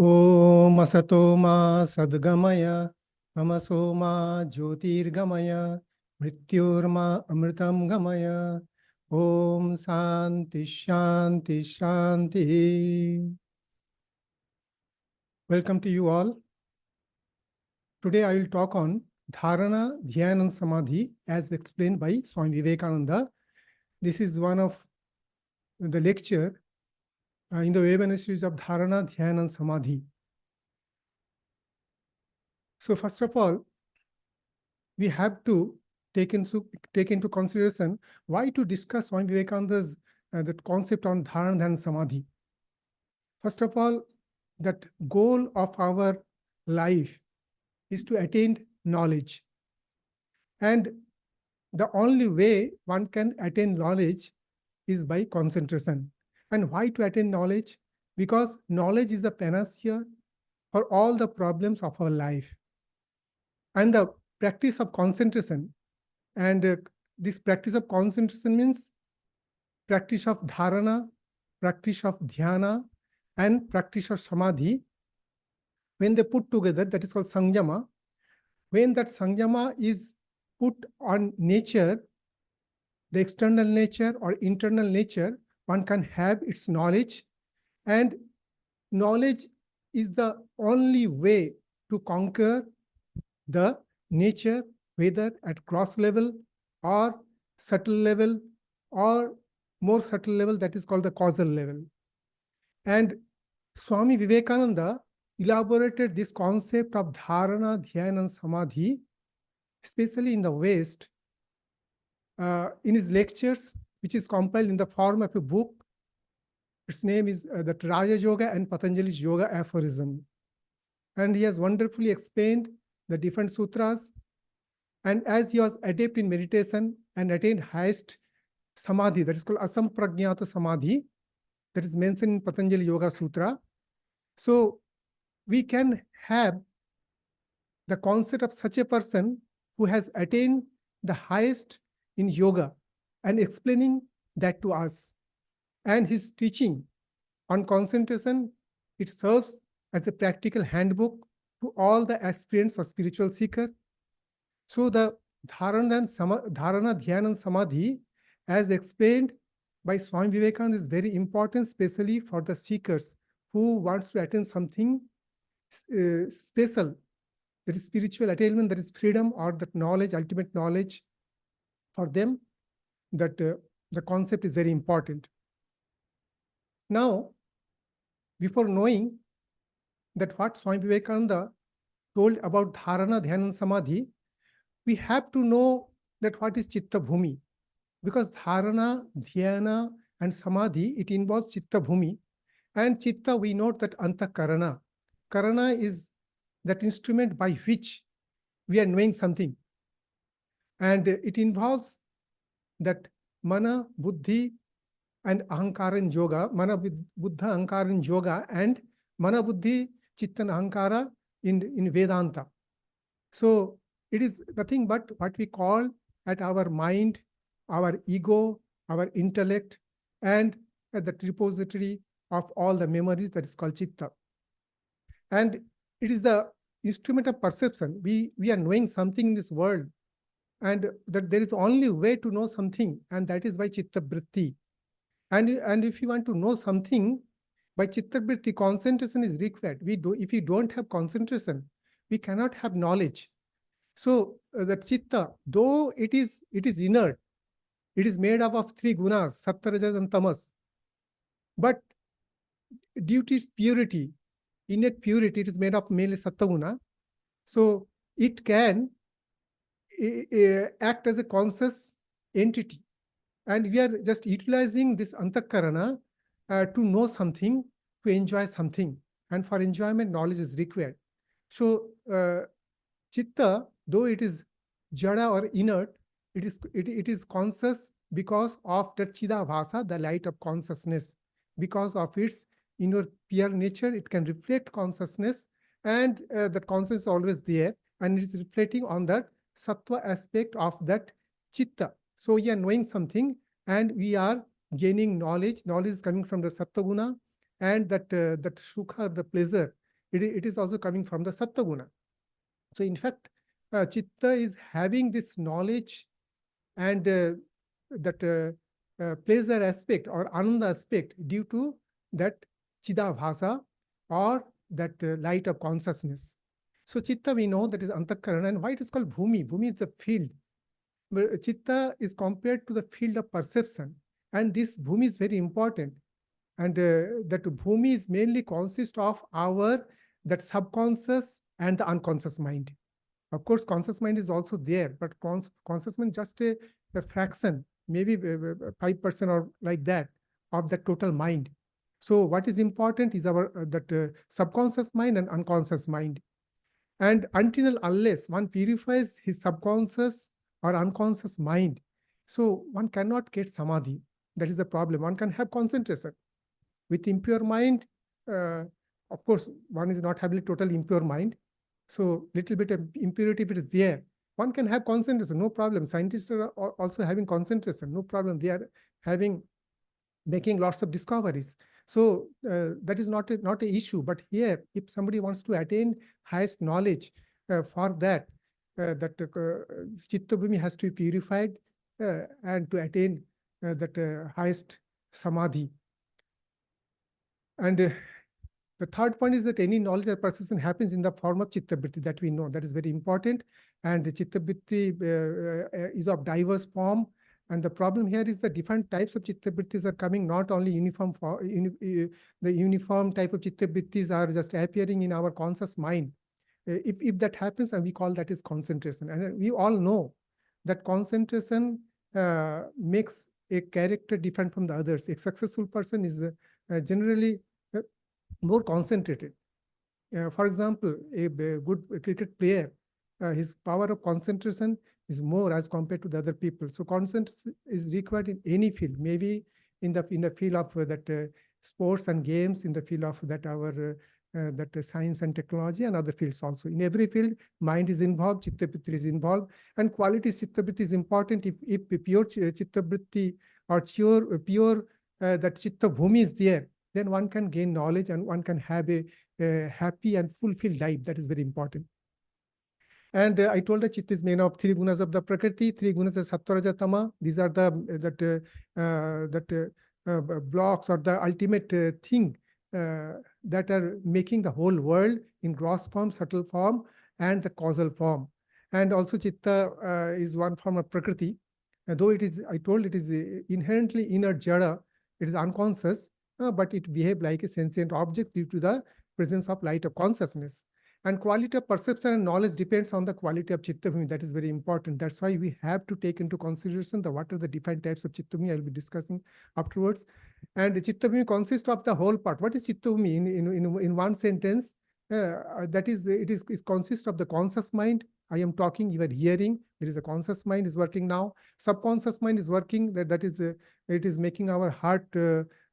Om Asato Ma Sadgamaya Tamaso Ma Jyotirgamaya Mrityurma Amritam Gamaya. Om Shanti Shanti Shanti. Welcome to you all. Today I will talk on Dhāraṇā-Dhyāna-Samādhi as explained by Swami Vivekananda. This is one of the lecture in the Webinar series of Dhāraṇā-Dhyāna-Samādhi. So first of all, we have to take into consideration why to discuss Swami Vivekananda's that concept on Dhāraṇā-Dhyāna-Samādhi. First of all, that goal of our life is to attain knowledge. And the only way one can attain knowledge is by concentration. And why to attain knowledge? Because knowledge is the panacea for all the problems of our life. And the practice of concentration, and this practice of concentration means practice of dharana, practice of dhyana, and practice of samadhi. When they put together, that is called sanjama. When that sanjama is put on nature, the external nature or internal nature, one can have its knowledge. And knowledge is the only way to conquer the nature, whether at gross level or subtle level or more subtle level, that is called the causal level. And Swami Vivekananda elaborated this concept of Dhāraṇā-Dhyāna-Samādhi, especially in the West, in his lectures, which is compiled in the form of a book. Its name is that Raja Yoga and Patanjali's Yoga Aphorism. And he has wonderfully explained the different sutras. And as he was adept in meditation and attained highest samadhi, that is called asampragnata samadhi, that is mentioned in Patanjali Yoga Sutra. So we can have the concept of such a person who has attained the highest in yoga and explaining that to us. And his teaching on concentration, it serves as a practical handbook to all the aspirants or spiritual seeker. So the Dhāraṇā-Dhyāna-Samādhi, as explained by Swami Vivekananda, is very important, especially for the seekers who wants to attain something special, that is spiritual attainment, that is freedom or that knowledge, ultimate knowledge. For them, that the concept is very important. Now, before knowing that what Swami Vivekananda told about Dhāraṇā-Dhyāna-Samādhi, we have to know that what is Chitta Bhumi. Because Dharana, Dhyana, and Samadhi, it involves Chitta Bhumi. And Chitta, we note that Antakarana. Karana is that instrument by which we are knowing something. And it involves that Mana, Buddhi, and Ahankara in Yoga, Mana, Buddha, Ahankara in Yoga, and Mana, Buddhi, Chitta, and Ahankara in Vedanta. So it is nothing but what we call at our mind, our ego, our intellect, and at the repository of all the memories, that is called Chitta. And it is the instrument of perception. We are knowing something in this world, and that there is only way to know something, and that is by Chitta Vritti. And if you want to know something, by Chitta Vritti, concentration is required. If we don't have concentration, we cannot have knowledge. So that Chitta, though it is inert, it is made up of three gunas, Sattva, Rajas, and Tamas. But due to its purity, innate purity, it is made up mainly Sattva guna. So it can act as a conscious entity. And we are just utilizing this Antakarana to know something, to enjoy something. And for enjoyment, knowledge is required. So Chitta, though it is jada or inert, it is conscious because of the Chidabhasa, the light of consciousness. Because of its inner pure nature, it can reflect consciousness, and the consciousness is always there, and it is reflecting on that Sattva aspect of that Chitta. So we are knowing something, and we are gaining knowledge. Knowledge is coming from the Sattva guna, and that Sukha, the pleasure, it is also coming from the Sattva Guna. So in fact, Chitta is having this knowledge and that pleasure aspect or Ananda aspect due to that Chidabhasa or that light of consciousness. So Chitta, we know that is Antakarana, and why it is called Bhumi? Bhumi is the field. But Chitta is compared to the field of perception, and this Bhumi is very important. And that Bhumi is mainly consists of our that subconscious and the unconscious mind. Of course, conscious mind is also there, but conscious mind just a fraction, maybe 5% or like that of the total mind. So what is important is our that subconscious mind and unconscious mind. And until unless one purifies his subconscious or unconscious mind, so one cannot get samadhi. That is the problem. One can have concentration. With impure mind, of course, one is not having total impure mind. So little bit of impurity, if it is there, one can have concentration, no problem. Scientists are also having concentration, no problem. They are making lots of discoveries. So that is not a issue. But here, if somebody wants to attain highest knowledge, for that, Chitta Bhumi has to be purified and to attain that highest samadhi. And the third point is that any knowledge or perception happens in the form of Chitta Vritti, that we know. That is very important. And the Chitta Vritti is of diverse form. And the problem here is the different types of Chitta Vrittis are coming, not only uniform. The uniform type of Chitta Vrittis are just appearing in our conscious mind. If that happens, and we call that is concentration. And we all know that concentration makes a character different from the others. A successful person is generally more concentrated. For example, a good cricket player, his power of concentration is more as compared to the other people. So concentration is required in any field, maybe in the field of that sports and games, in the field of that our that science and technology, and other fields also. In every field, mind is involved, Chitta Vritti is involved, and quality Chitta Vritti is important. If pure Chitta Vritti or pure that Chitta Bhumi is there, then one can gain knowledge and one can have a happy and fulfilled life. That is very important. And I told the Chitta is made of three gunas of the Prakriti, three gunas of Sattva, Raja, Tama. These are the blocks or the ultimate thing that are making the whole world in gross form, subtle form, and the causal form. And also Chitta is one form of Prakriti. Though it is, I told it is inherently inner Jada, it is unconscious, but it behaves like a sentient object due to the presence of light of consciousness. And quality of perception and knowledge depends on the quality of Chitta Bhumi. That is very important. That's why we have to take into consideration what are the different types of Chitta Bhumi. I will be discussing afterwards. And the Chitta Bhumi consists of the whole part. What is Chitta Bhumi? In one sentence, it consists of the conscious mind. I am talking, you are hearing. There is a conscious mind is working now. Subconscious mind is working. It is making our heart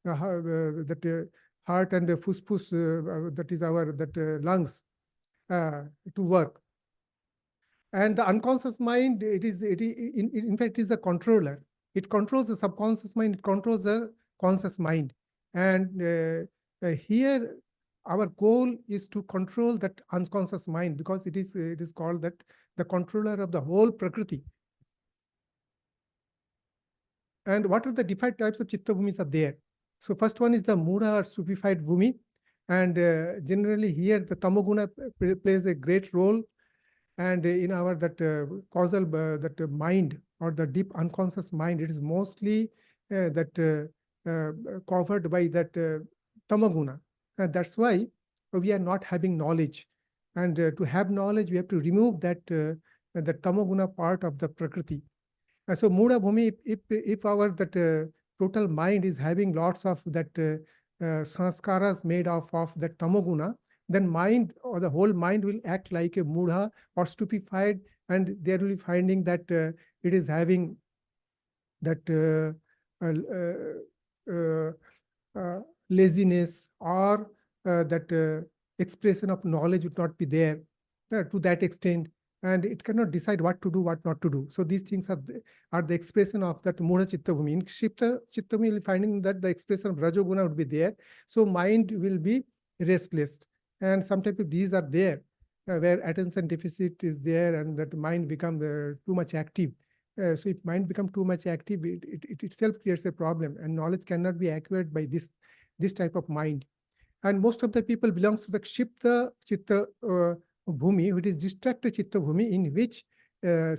heart and fuspus, that is our lungs, to work. And the unconscious mind, in fact, is a controller. It controls the subconscious mind, it controls the conscious mind. And here, our goal is to control that unconscious mind, because it is called that the controller of the whole Prakriti. And what are the different types of Chitta Bhumis are there? So first one is the Mudha or stupefied Bhumi. And generally here the Tamoguna plays a great role. And in our causal that mind or the deep unconscious mind, it is mostly covered by that Tamoguna. And that's why we are not having knowledge. And to have knowledge, we have to remove that the Tamoguna part of the Prakriti. So Mudha Bhumi, if our total mind is having lots of that sanskaras made of that Tamoguna, then mind or the whole mind will act like a Mudha or stupefied, and they will be finding that it is having that laziness, or that expression of knowledge would not be there to that extent, and it cannot decide what to do, what not to do. So these things are the expression of that Mudha Chitta Bhumi. In Chitta Bhumi, finding that the expression of Rajoguna would be there, so mind will be restless. and some type of disease are there, where attention deficit is there and that mind become too much active. So if mind become too much active, it itself creates a problem, and knowledge cannot be acquired by this type of mind. And most of the people belongs to the Kshipta Chitta Bhumi, which is distracted Chitta Bhumi, in which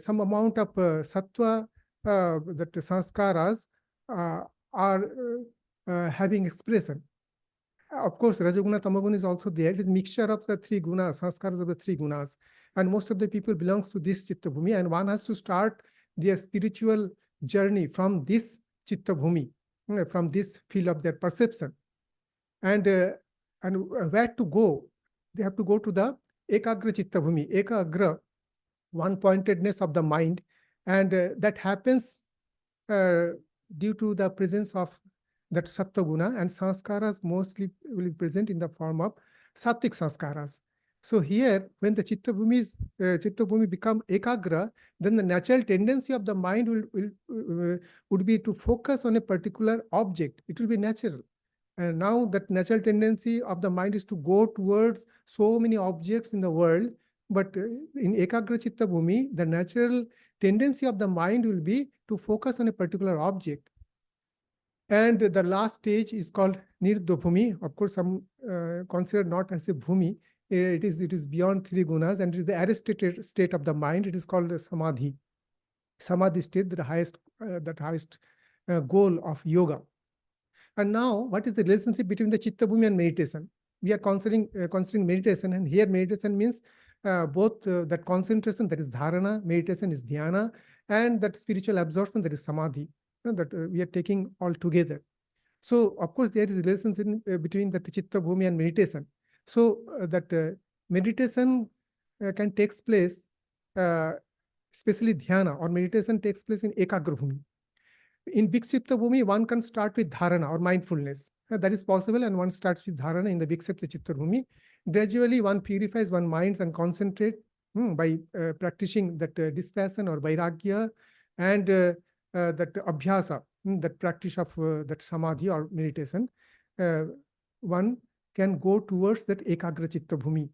some amount of sattva, that sanskaras are having expression. Of course, Rajaguna, Tamaguna is also there. It is mixture of the three gunas, sanskaras of the three gunas. And most of the people belongs to this Chitta Bhumi, and one has to start their spiritual journey from this Chitta Bhumi, from this field of their perception. And where to go? They have to go to the Ekagra Chitta Bhumi, Ekagra, one-pointedness of the mind. And that happens due to the presence of that Sattva Guna, and sanskaras mostly will be present in the form of Sattvic sanskaras. So here, when the Chitta Bhumi become Ekagra, then the natural tendency of the mind would be to focus on a particular object. It will be natural. And now that natural tendency of the mind is to go towards so many objects in the world, but in Ekagra Chitta Bhumi, the natural tendency of the mind will be to focus on a particular object. And the last stage is called Nirdha Bhumi. Of course, some consider not as a Bhumi. It is beyond three gunas, and it is the arrested state of the mind. It is called Samadhi. Samadhi state, the highest goal of yoga. And now, what is the relationship between the Chitta Bhumi and meditation? We are considering meditation, and here meditation means both that concentration, that is dharana, meditation is dhyana, and that spiritual absorption, that is samadhi, that we are taking all together. So, of course, there is a relationship between the Chitta Bhumi and meditation. So, that meditation can take place, especially dhyana or meditation takes place in Ekagra Bhumi. In Vikshipta Bhumi, one can start with dharana or mindfulness. That is possible, and one starts with dharana in the Vikshipta Chitta Bhumi. Gradually, one purifies one's mind and concentrate by practicing that dispassion or vairagya, and that abhyasa, that practice of that samadhi or meditation. One can go towards that ekagra chitta bhumi,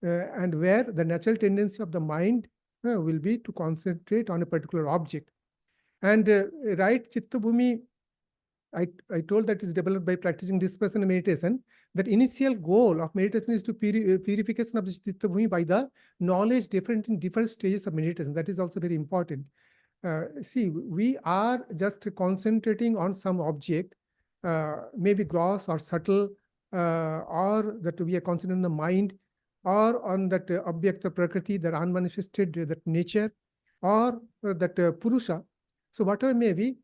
and where the natural tendency of the mind will be to concentrate on a particular object. And right chitta bhumi, I told that is developed by practicing dispassion and meditation. That initial goal of meditation is to purification of the chitta bhumi by the knowledge different in different stages of meditation. That is also very important. See, we are just concentrating on some object, maybe gross or subtle, or that we are concentrating on the mind, or on that object prakriti, that unmanifested, that nature, or that purusha. So whatever may be,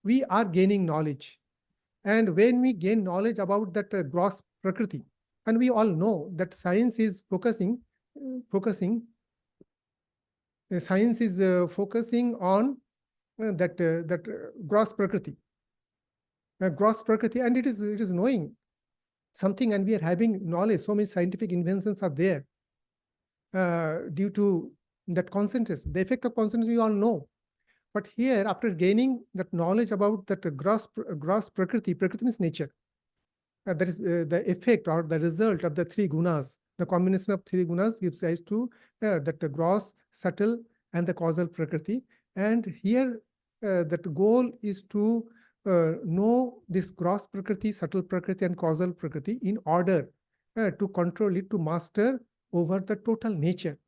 we are gaining knowledge. And when we gain knowledge about that gross prakriti, and we all know that science is focusing on that gross prakriti, and it is knowing something, and we are having knowledge. So many scientific inventions are there due to that concentration. The effect of concentration we all know. But here, after gaining that knowledge about that gross prakriti means nature. That is the effect or the result of the three gunas. The combination of three gunas gives rise to that gross, subtle, and the causal prakriti. And here, that goal is to know this gross prakriti, subtle prakriti, and causal prakriti in order to control it, to master over the total nature.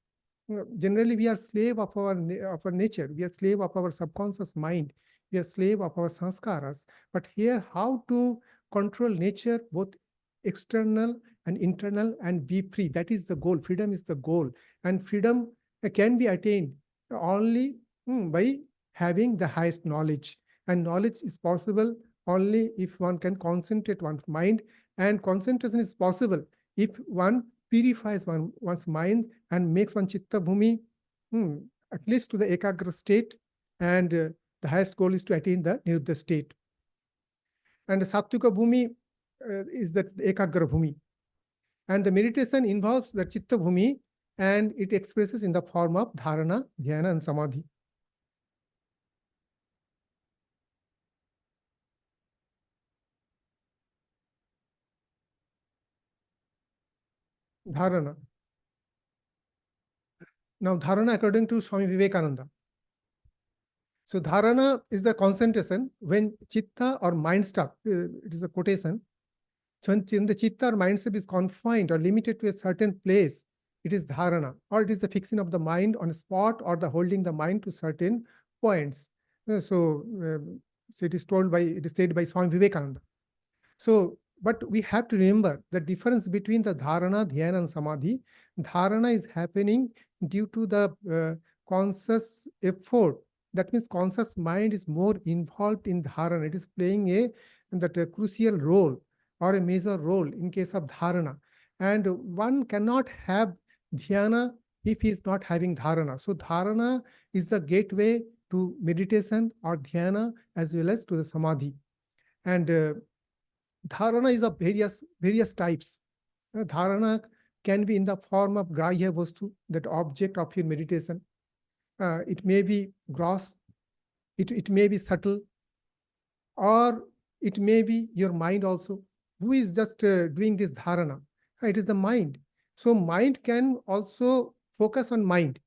Generally, we are slave of our nature. We are slave of our subconscious mind. We are slave of our sanskaras. But here, how to control nature, both external and internal, and be free. That is the goal. Freedom is the goal. And freedom can be attained only by having the highest knowledge. And knowledge is possible only if one can concentrate one's mind. And concentration is possible if one purifies one's mind and makes one chitta bhumi at least to the ekagra state, and the highest goal is to attain the niruddha state. And the sattvika bhumi is the ekagra bhumi, and the meditation involves the chitta bhumi, and it expresses in the form of dharana, dhyana, and samadhi. Dharana. Now, dharana according to Swami Vivekananda. So, dharana is the concentration when chitta or mind stop. It is a quotation. So when the chitta or mind stop is confined or limited to a certain place, it is dharana, or it is the fixing of the mind on a spot, or the holding the mind to certain points. So it is stated by Swami Vivekananda. So, but we have to remember the difference between the dharana, dhyana, and samadhi. Dharana is happening due to the conscious effort. That means conscious mind is more involved in dharana. It is playing a crucial role or a major role in case of dharana. And one cannot have dhyana if he is not having dharana. So dharana is the gateway to meditation or dhyana as well as to the samadhi. And dharana is of various types. Dharana can be in the form of grahya vastu, that object of your meditation. It may be gross, it may be subtle, or it may be your mind also. Who is just doing this dharana? It is the mind. So mind can also focus on mind.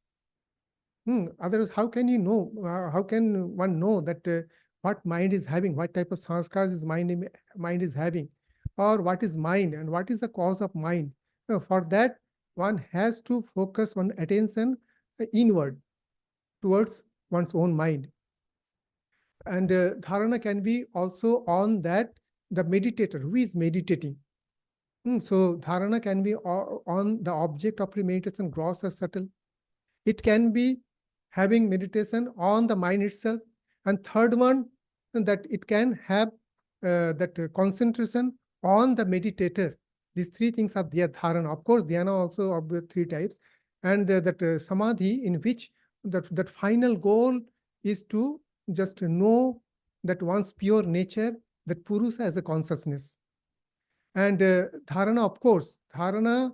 Otherwise, how can you know? How can one know that what mind is having, what type of sanskars is mind is having, or what is mind and what is the cause of mind? For that, one has to focus on attention inward towards one's own mind. And dharana can be also on that the meditator who is meditating. So dharana can be on the object of meditation, gross or subtle. It can be having meditation on the mind itself. And third one, that it can have that concentration on the meditator. These three things are there, dharana. Of course, dhyana also of the three types. And that samadhi, in which that final goal is to just know that one's pure nature, that Purusa as a consciousness. And dharana, of course, dharana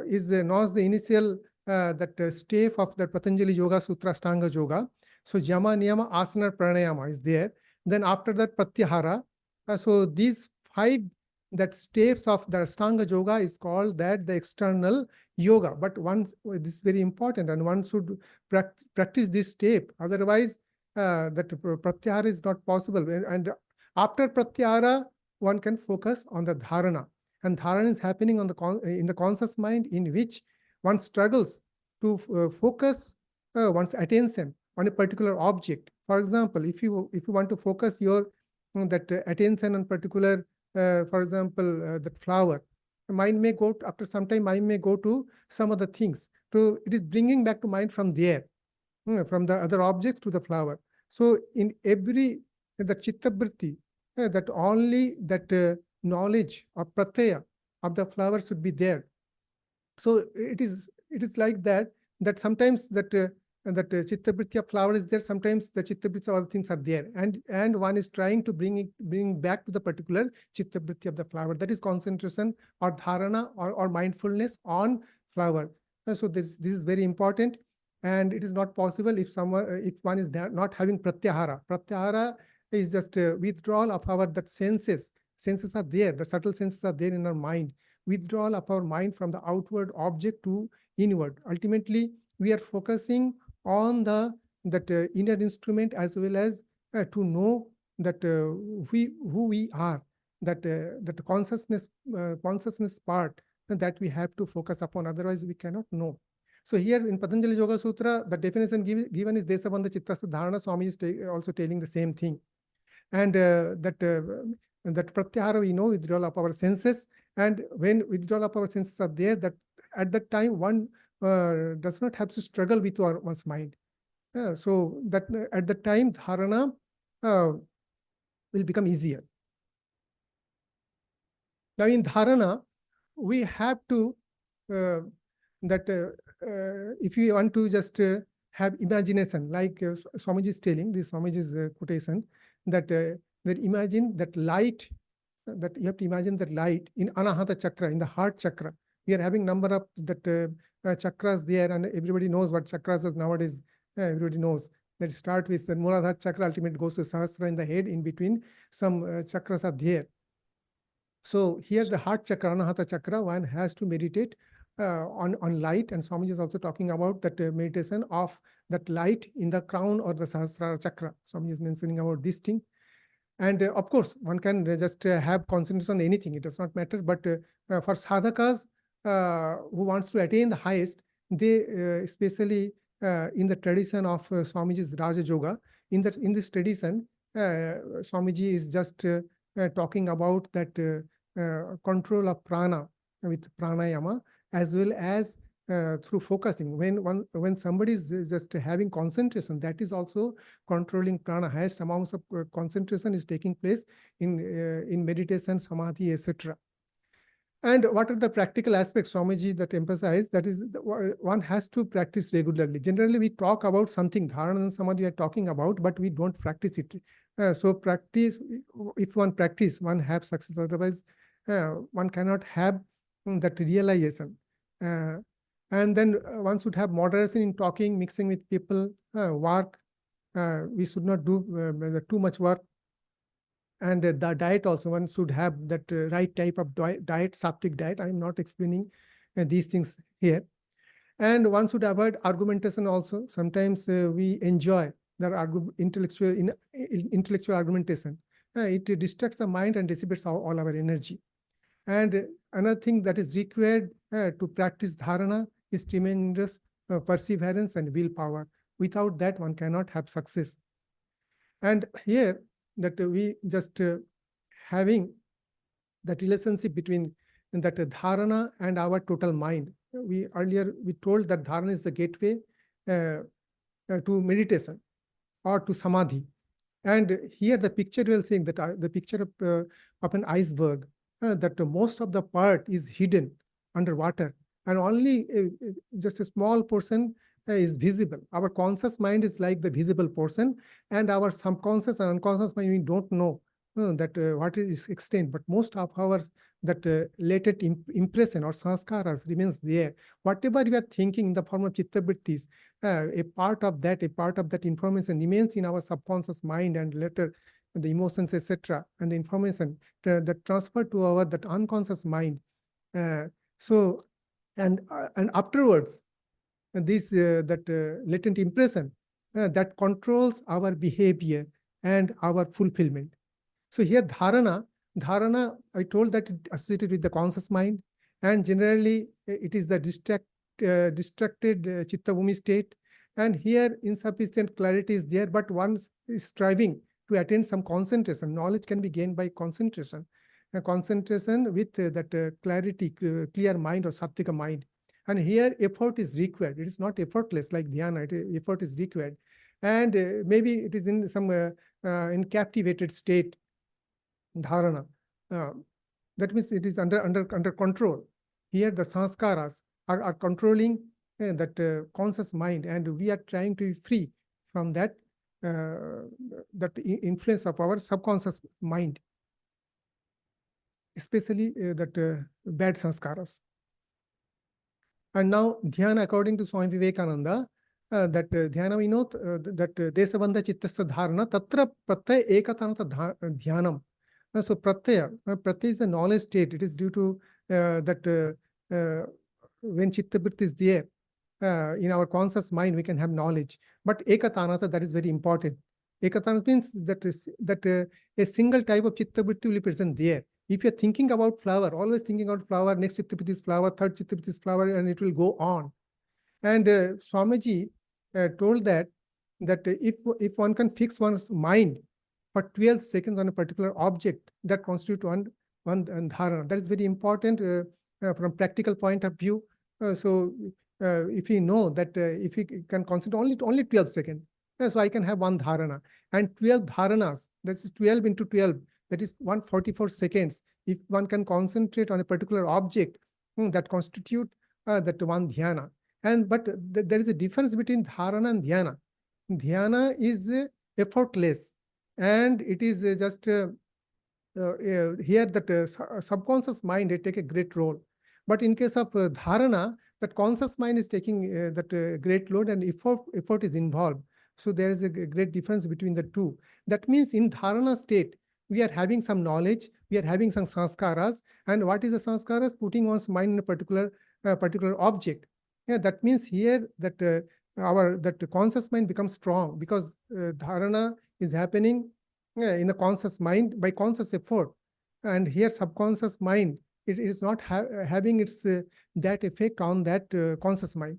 is not the initial step of the Patanjali Yoga Sutra Ashtanga Yoga. So Yama, Niyama, Asana, Pranayama is there. Then after that, Pratyahara. So these 5 steps of the Ashtanga Yoga is called that the external yoga. But this is very important, and one should practice this step. Otherwise, that Pratyahara is not possible. And after Pratyahara, one can focus on the dharana. And dharana is happening on in the conscious mind, in which one struggles to focus one's attention on a particular object. For example, if you want to focus your attention on particular, for example, that flower, mind may go after some time. Mind may go to some other things. So it is bringing back to mind from there, from the other objects to the flower. So in every the chitta vritti, that only that knowledge or pratyaya of the flower should be there. So it is like that sometimes that chitta vritti of flower is there, sometimes the chitta vritti of other things are there, and one is trying to bring back to the particular chitta vritti of the flower. That is concentration or dharana or mindfulness on flower. So this is very important, and it is not possible if one is not having pratyahara. Pratyahara is just withdrawal of our senses. Senses are there, the subtle senses are there in our mind. Withdrawal of our mind from the outward object to inward. Ultimately, we are focusing on that inner instrument, as well as to know that who we are, that consciousness part that we have to focus upon. Otherwise, we cannot know. So here in Patanjali Yoga Sutra, the definition given is Desabandha Chittasya Dharana. Swami is also telling the same thing. And that pratyahara, we know, withdrawal of our senses. And when withdrawal of our senses are there, that at that time one does not have to struggle with one's mind. So that at that time dharana will become easier. Now in dharana, we have to if you want to just have imagination, like Swamiji is telling, this Swamiji's quotation, that imagine that light, that you have to imagine that light in Anahata Chakra, in the heart chakra. We are having number of chakras there, and everybody knows what chakras is nowadays. Everybody knows that start with the Muladhara Chakra, ultimately goes to Sahasra in the head. In between, some chakras are there. So here the heart chakra, Anahata chakra, one has to meditate on light, and Swami is also talking about that meditation of that light in the crown or the Sahasrara chakra. Swami is mentioning about this thing. And of course, one can just have concentration on anything. It does not matter. But for sadhakas who wants to attain the highest, they especially in the tradition of Swamiji's Raja Yoga, in this tradition, Swamiji is just talking about that control of prana with pranayama, as well as through focusing. When somebody is just having concentration, that is also controlling prana. Highest amounts of concentration is taking place in meditation, samadhi, etc. And what are the practical aspects, Swamiji, that emphasize? That is, one has to practice regularly. Generally, we talk about something, Dhāraṇā and Samadhi we are talking about, but we don't practice it. So practice, if one practice, one have success. Otherwise, one cannot have that realization. And then one should have moderation in talking, mixing with people, work. We should not do too much work. And the diet also, one should have that right type of diet, sattvic diet. I am not explaining these things here. And one should avoid argumentation also. Sometimes we enjoy the intellectual argumentation. It distracts the mind and dissipates all our energy. And another thing that is required to practice dharana is tremendous perseverance and willpower. Without that, one cannot have success. And here, that we just having that relationship between that dharana and our total mind. Earlier we told that dharana is the gateway to meditation or to samadhi. And here the picture we are seeing, that the picture of an iceberg, that most of the part is hidden underwater, and only just a small portion is visible. Our conscious mind is like the visible portion, and our subconscious and unconscious mind, we don't know that what is extent, but most of our that latent impression or sanskaras remains there. Whatever you are thinking in the form of chitta-vrittis, a part of that information remains in our subconscious mind, and later the emotions, etc., and the information that transfer to our that unconscious mind. So, and afterwards, this latent impression that controls our behavior and our fulfillment. So here dharana, I told that it associated with the conscious mind, and generally it is the distracted chitta bhumi state. And here insufficient clarity is there, but one is striving to attain some concentration. Knowledge can be gained by concentration. Concentration with that clarity, clear mind or sattvika mind. And here effort is required. It is not effortless like dhyana. Effort is required. And maybe it is in some in captivated state, dharana. That means it is under control. Here the sanskaras are controlling that conscious mind, and we are trying to be free from that that influence of our subconscious mind, especially that bad sanskaras. And now dhyana, according to Swami Vivekananda, that dhyana, we know that desabandha chittasya dharana tatra pratyaya ekatanata dhyanam. So pratyaya is the knowledge state. It is due to that when chitta-vritti is there, in our conscious mind, we can have knowledge. But ekatanata, that is very important. Ekatanata means that a single type of chitta-vritti will be present there. If you're thinking about flower, always thinking about flower, next chitta-vritti is flower, third chitta-vritti is flower, and it will go on. And Swamiji told that if one can fix one's mind for 12 seconds on a particular object, that constitutes one dharana. That is very important from practical point of view. So if we know that if we can concentrate only 12 seconds, so I can have one dharana. And 12 dharanas, that is 12 into 12, that is 144 seconds. If one can concentrate on a particular object, that constitute that one dhyana. But there is a difference between dharana and dhyana. Dhyana is effortless, and it is just here that subconscious mind take a great role. But in case of dharana, that conscious mind is taking that great load, and effort is involved. So there is a great difference between the two. That means in dharana state, we are having some knowledge, we are having some sanskaras. And what is the sanskaras? Putting one's mind in a particular object. Yeah, that means here that that conscious mind becomes strong, because dharana is happening in the conscious mind by conscious effort. And here subconscious mind, it is not having its that effect on that conscious mind.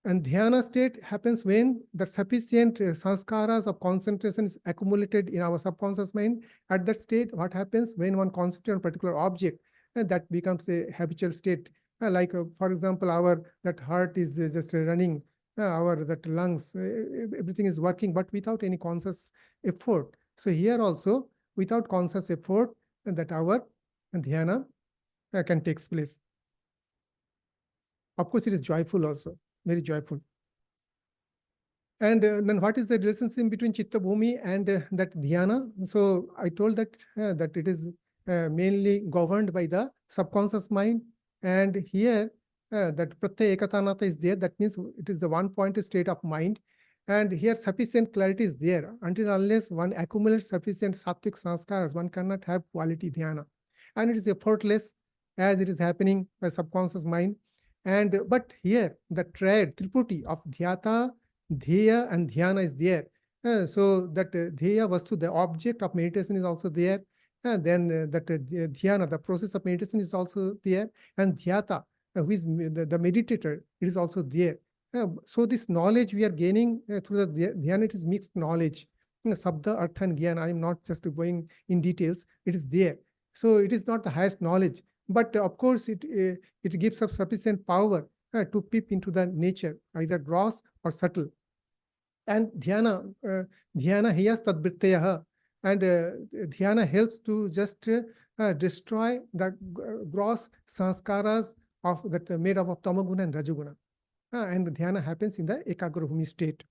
And dhyana state happens when the sufficient sanskaras of concentration is accumulated in our subconscious mind. At that state, what happens when one concentrates on a particular object, and that becomes a habitual state. Like, for example, our that heart is just running, our that lungs, everything is working, but without any conscious effort. So here also, without conscious effort, that our dhyana can take place. Of course, it is joyful also, very joyful. And then what is the relationship between Chitta Bhumi and that dhyana? So I told that that it is mainly governed by the subconscious mind. And here that Pratyaya Ekatanata is there. That means it is the one-point state of mind. And here sufficient clarity is there. Until unless one accumulates sufficient sattvic sanskaras, one cannot have quality dhyana. And it is effortless as it is happening by subconscious mind. And but here the triputi of dhyata, dheya, and dhyana is there. So that dheya vastu, the object of meditation, is also there. And then that dhyana, the process of meditation, is also there. And dhyata, who is the meditator, it is also there. So this knowledge we are gaining through the dhyana, it is mixed knowledge. Sabda, artha, and gyan. I am not just going in details. It is there. So it is not the highest knowledge, but of course it gives us sufficient power to peep into the nature, either gross or subtle. And dhyana hiyas tadvrityaha, and dhyana helps to just destroy the gross sanskaras of that made up of tamaguna and rajaguna. And dhyana happens in the ekagrahumi state.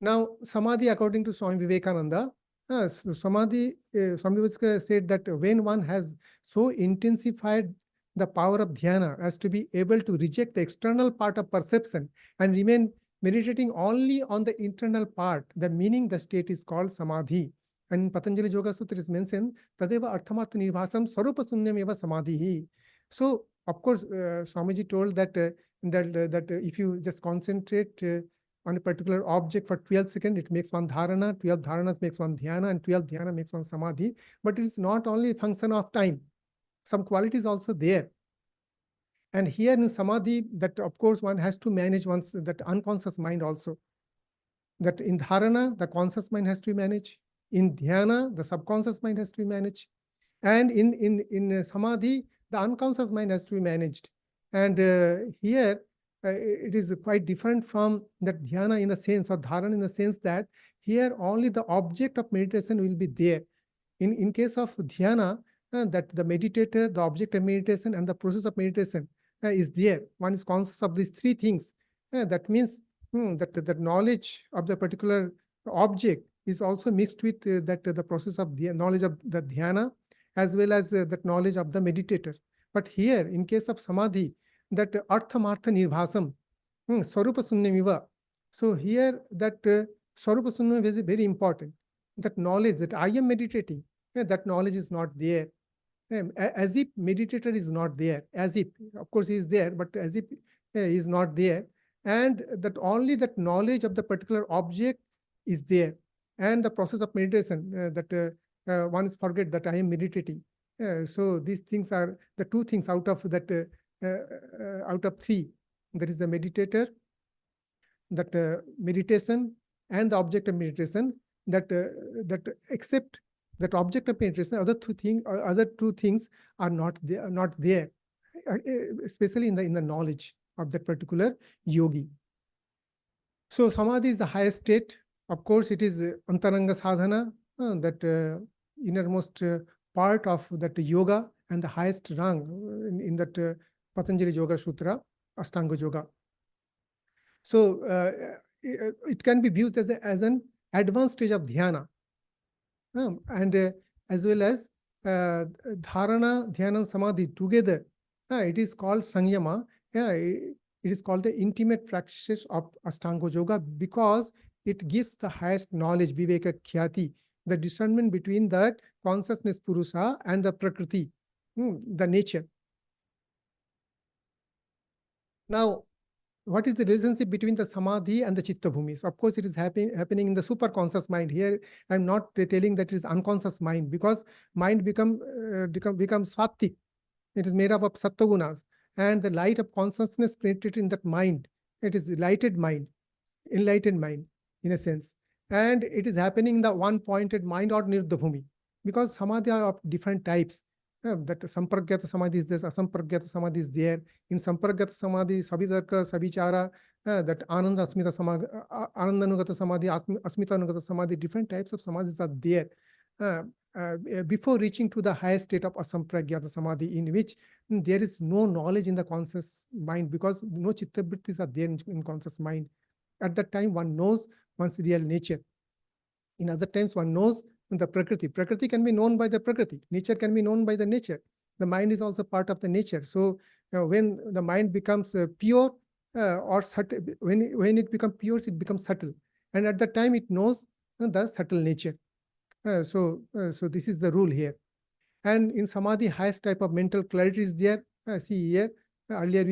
Now, samadhi, according to Swami Vivekananda, Swami Vivekananda said that when one has so intensified the power of dhyana as to be able to reject the external part of perception and remain meditating only on the internal part, the meaning, the state is called samadhi. And in Patanjali Yoga Sutra is mentioned, Tadeva arthamartha nirvasam sarupa sunyam eva samadhi. So, of course, Swamiji told that that if you just concentrate on a particular object for 12 seconds, it makes one dharana, 12 dharanas makes one dhyana, and 12 dhyana makes one samadhi. But it is not only a function of time. Some qualities also there. And here in samadhi, that of course one has to manage one's that unconscious mind also. That in dharana, the conscious mind has to be managed. In dhyana, the subconscious mind has to be managed. And in samadhi, the unconscious mind has to be managed. And here, it is quite different from that dhyana in the sense, or dharana in the sense that here only the object of meditation will be there. In case of dhyana, that the meditator, the object of meditation, and the process of meditation is there. One is conscious of these three things. That means that the knowledge of the particular object is also mixed with that the process of the knowledge of the dhyana, as well as that knowledge of the meditator. But here, in case of samadhi, that arthamartha nirvasam, swarupa sunyamiva. So here that swarupa sunyam is very important. That knowledge that I am meditating, that knowledge is not there. As if meditator is not there. As if, of course, he is there, but as if he is not there. And that only that knowledge of the particular object is there. And the process of meditation, that one is forget that I am meditating. So these things are the two things out of that out of three. There is the meditator, that meditation, and the object of meditation. That except that object of meditation, other two things are not there, especially in the knowledge of that particular yogi. So samadhi is the highest state. Of course, it is antaranga sadhana, that innermost part of that yoga, and the highest rang in that Patanjali Yoga Sutra, Ashtanga Yoga. So it can be viewed as an advanced stage of dhyana, and as well as dharana, dhyana, and samadhi together. It is called sanyama. It is called the intimate practices of Ashtanga Yoga, because it gives the highest knowledge, viveka khyati, the discernment between that consciousness Purusha and the Prakriti, the nature. Now, what is the relationship between the Samadhi and the Chitta Bhumis? Of course, it is happening in the super conscious mind. Here, I'm not telling that it is unconscious mind, because mind becomes Swatik. It is made up of Sattva-gunas. And the light of consciousness penetrated in that mind. It is lighted mind, enlightened mind, in a sense. And it is happening in the one-pointed mind or Niruddha Bhumi, because Samadhi are of different types. That Sampragyata Samadhi is this, Asampragyata Samadhi is there. In Sampragyata Samadhi, Sabhitarka, Sabhichara, that Ananda Asmita Samadhi, Anandanugata Samadhi, Asmita Anugata Samadhi, different types of Samadhis are there. Before reaching to the highest state of Asampragyata Samadhi, in which there is no knowledge in the conscious mind, because no Chitta Vrittis are there in conscious mind. At that time, one knows one's real nature. In other times, one knows the Prakriti. Prakriti can be known by the Prakriti. Nature can be known by the nature. The mind is also part of the nature. So when the mind becomes pure or subtle, when it becomes pure, it becomes subtle. And at that time, it knows the subtle nature. So this is the rule here. And in Samadhi, highest type of mental clarity is there. See here, earlier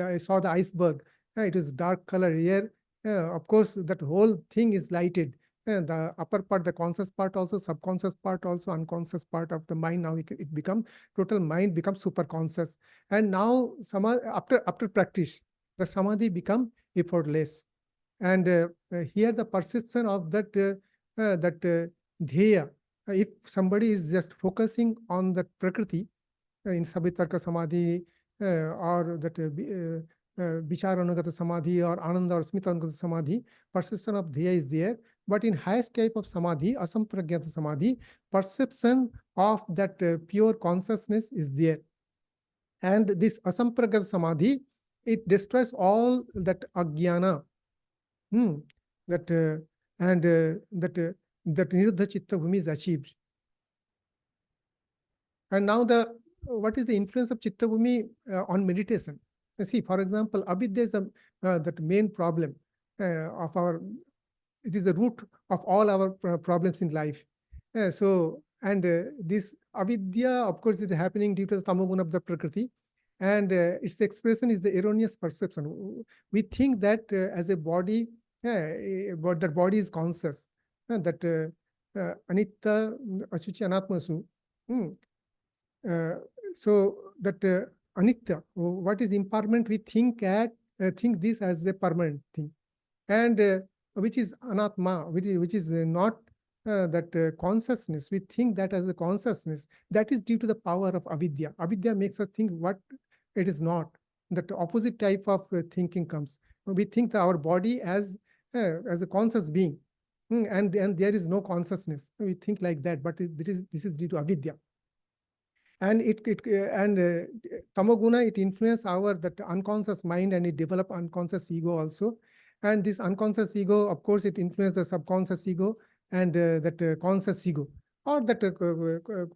I saw the iceberg. It is dark color here. Of course, that whole thing is lighted. The upper part, the conscious part also, subconscious part also, unconscious part of the mind. Now it becomes, total mind becomes super conscious. And now after practice, the Samadhi become effortless. And here the perception of that Dhyaya, if somebody is just focusing on that Prakriti in Sabhitarka Samadhi or that Vicharanugata Samadhi or Ananda or Smita Samadhi, perception of Dhyaya is there. But in highest type of Samadhi, Asampragyata Samadhi, perception of that pure consciousness is there. And this Asampragyata Samadhi, it destroys all that Ajnana, that Niruddha Chitta Bhumi is achieved. And now what is the influence of Chitta Bhumi on meditation? See, for example, avidya is that main problem of our, it is the root of all our problems in life. This avidya, of course, is happening due to the tamoguna of the Prakriti. And its expression is the erroneous perception. We think that as a body, but that body is conscious. That Anitta, Asuchi, Anatmasu. So that Anitya, what is impermanent, we think this as a permanent thing. And which is Anatma, which is not that consciousness. We think that as a consciousness. That is due to the power of avidya. Avidya makes us think what it is not. That opposite type of thinking comes. We think that our body as a conscious being, and there is no consciousness. We think like that, but this is due to avidya. And tamoguna, it influences that unconscious mind, and it develops unconscious ego also. And this unconscious ego, of course, it influences the subconscious ego and that conscious ego, or that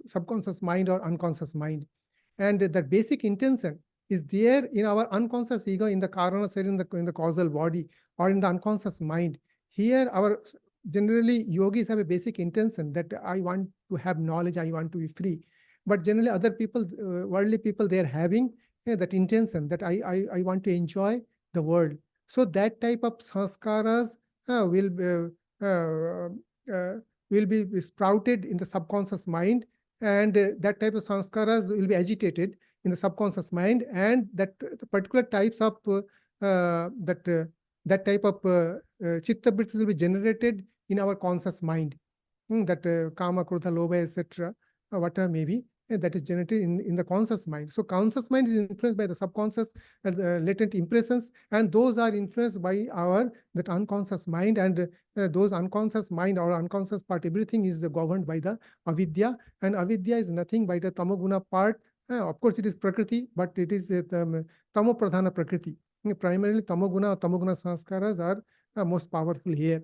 subconscious mind or unconscious mind. And the basic intention is there in our unconscious ego, in the karana cell, in the causal body, or in the unconscious mind. Here, generally, yogis have a basic intention that I want to have knowledge, I want to be free. But generally, other people, worldly people, they are having that intention that I want to enjoy the world. So that type of sanskaras will be sprouted in the subconscious mind, and that type of sanskaras will be agitated in the subconscious mind, and that particular types of that type of chitta vrittis will be generated in our conscious mind. That kama, krodha, lobha, etc., whatever may be. That is generated in the conscious mind. So conscious mind is influenced by the subconscious latent impressions, and those are influenced by that unconscious mind, and those unconscious mind or unconscious part, everything is governed by the avidya, and avidya is nothing by the tamoguna part. Of course, it is prakriti, but it is tamo pradhana prakriti. Primarily tamoguna sanskaras are most powerful here.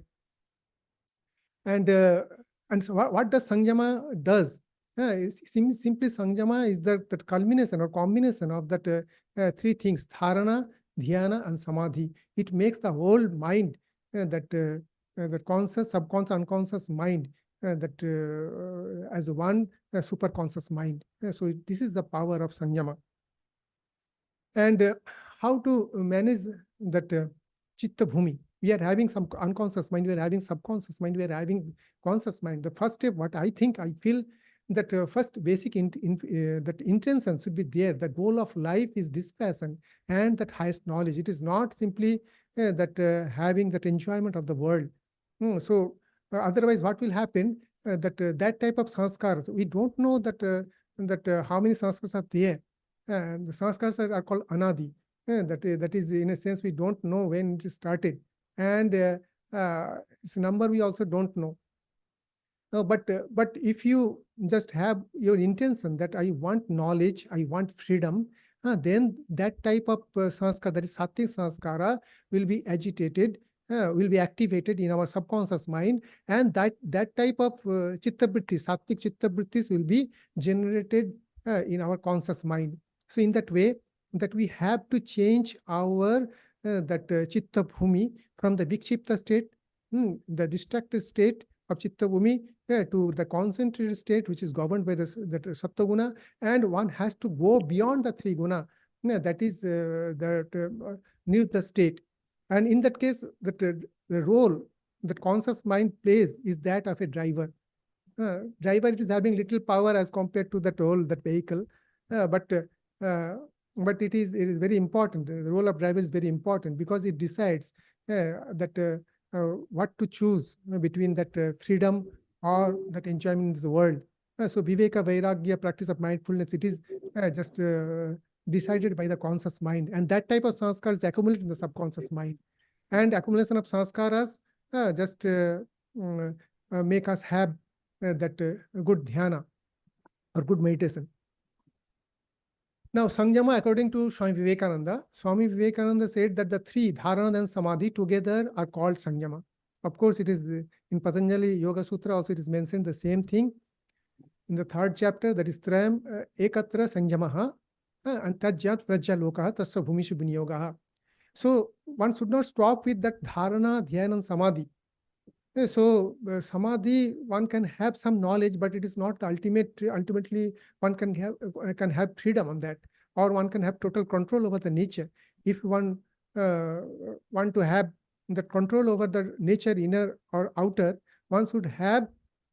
And so what does Sanjama does? Simply Sanjama is that culmination or combination of that three things: Dhāraṇā, Dhyāna, and Samadhi. It makes the whole mind, that conscious, subconscious, unconscious mind, as one super conscious mind. So this is the power of Samyama. And how to manage that chitta bhumi? We are having some unconscious mind, we are having subconscious mind, we are having conscious mind. The first step, what I think, I feel that first basic that intention should be there. The goal of life is dispassion and that highest knowledge. It is not simply that having that enjoyment of the world. So otherwise, what will happen? That type of sanskars, we don't know that how many sanskars are there. The sanskars are called anadi. That is, in a sense, we don't know when it started, and its number we also don't know. But if you just have your intention that I want knowledge, I want freedom, then that type of sanskara, that is sattvic sanskara, will be agitated, will be activated in our subconscious mind, and that type of chitta vritti, sattvic chitta vrittis, will be generated in our conscious mind. So in that way, that we have to change our chitta bhumi from the vikshipta state, the distracted state of chitta bhumi, to the concentrated state, which is governed by that sattva guna, and one has to go beyond the three guna, that is nirta state. And in that case, the role that conscious mind plays is that of a driver. Driver, it is having little power as compared to that vehicle, but it is very important. The role of driver is very important because it decides what to choose between that freedom or that enjoyment in the world. So Viveka, Vairagya, practice of mindfulness, it is just decided by the conscious mind. And that type of sanskar is accumulated in the subconscious mind. And accumulation of sanskaras just make us have that good dhyana or good meditation. Now, Samyama, according to Swami Vivekananda said that the three, Dhāraṇā and Samadhi, together are called Samyama. Of course, it is in Patanjali Yoga Sutra also it is mentioned the same thing. In the 3rd chapter, that is Trayam Ekatra Samyamaha and Tajyat Prajya Lokaha Tasya Bhumishu Vinyogaha. So, one should not stop with that Dhāraṇā-Dhyāna-Samādhi. So, Samadhi, one can have some knowledge, but it is not the ultimate. Ultimately, one can have freedom on that, or one can have total control over the nature. If one want to have that control over the nature, inner or outer, one should have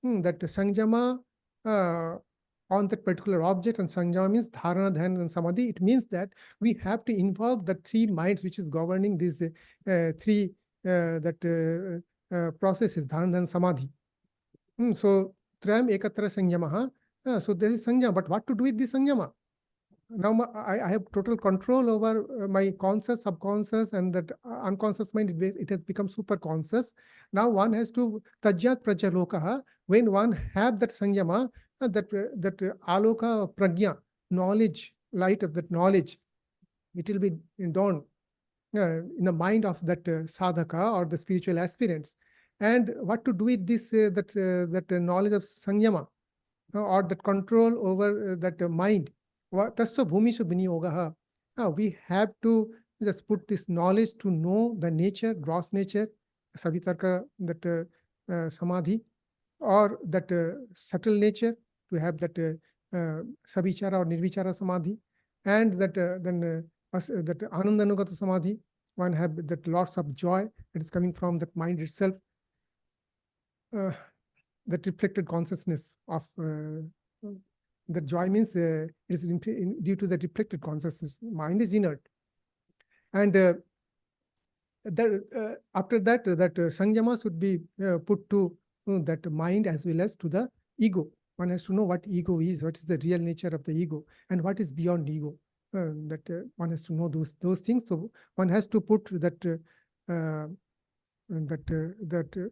that Samyama on that particular object, and Samyama means Dhāraṇā, Dhyāna, and Samadhi. It means that we have to involve the three minds which is governing these three processes, Dhāraṇā and Samadhi. So, Trayam Ekatra Samyamaha. So, there is Samyama, but what to do with this Samyama? Now, I have total control over my conscious, subconscious, and that unconscious mind. It has become super conscious. Now, one has to Tajyat Prajya Lokaha. When one have that Samyama, that aloka prajna, knowledge, light of that knowledge, it will be dawned in the mind of that sadhaka or the spiritual aspirants. And what to do with this that knowledge of Samyama or that control over that mind? Tasya bhumishu vinyogaha. We have to just put this knowledge to know the nature, gross nature, savitarka, that samadhi, or that subtle nature, to have that savichara or nirvichara samadhi, and that then that anandanugata samadhi, one have that lots of joy that is coming from that mind itself, that reflected consciousness of that joy means it is due to the reflected consciousness. Mind is inert, and after that, that Samyama should be put to that mind as well as to the ego. One has to know what ego is, what is the real nature of the ego, and what is beyond ego. One has to know those things. So one has to put that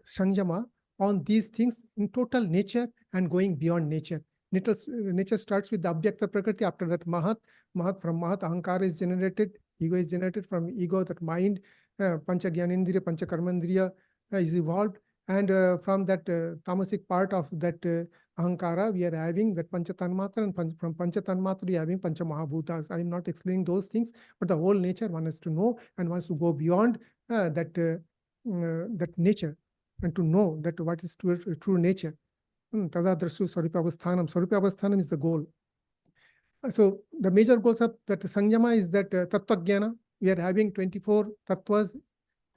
Samyama on these things in total nature and going beyond nature. Nature starts with the Abhyakta Prakriti. After that, Mahat. From Mahat, Ahankara is generated. Ego is generated. From ego, that mind, Pancha Gyanendriya, Pancha Karmendriya is evolved. And from that tamasic part of that Ahankara, we are having that Pancha Tanmatra, and from Pancha Tanmatra, we are having Pancha Mahabhutas. I am not explaining those things, but the whole nature one has to know, and wants to go beyond that nature, and to know that what is true nature. Tada drashu swarupavasthanam. Swarupavasthanam is the goal. So the major goals of that Sanjama is that Tattva-jnana. We are having 24 tattvas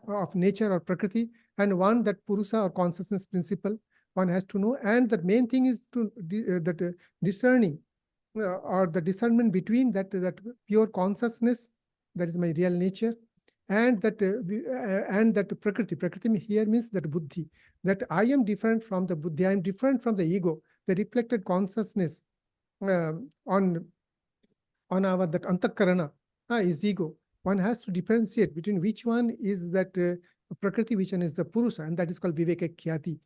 of nature or prakriti, and one that Purusa or consciousness principle one has to know. And the main thing is to discerning or the discernment between that pure consciousness, that is my real nature, and that prakriti. Prakriti here means that buddhi, that I am different from the buddhi, I am different from the ego, the reflected consciousness on our that antakarana is ego. One has to differentiate between which one is that prakriti, which one is the purusa, and that is called viveka-khyati.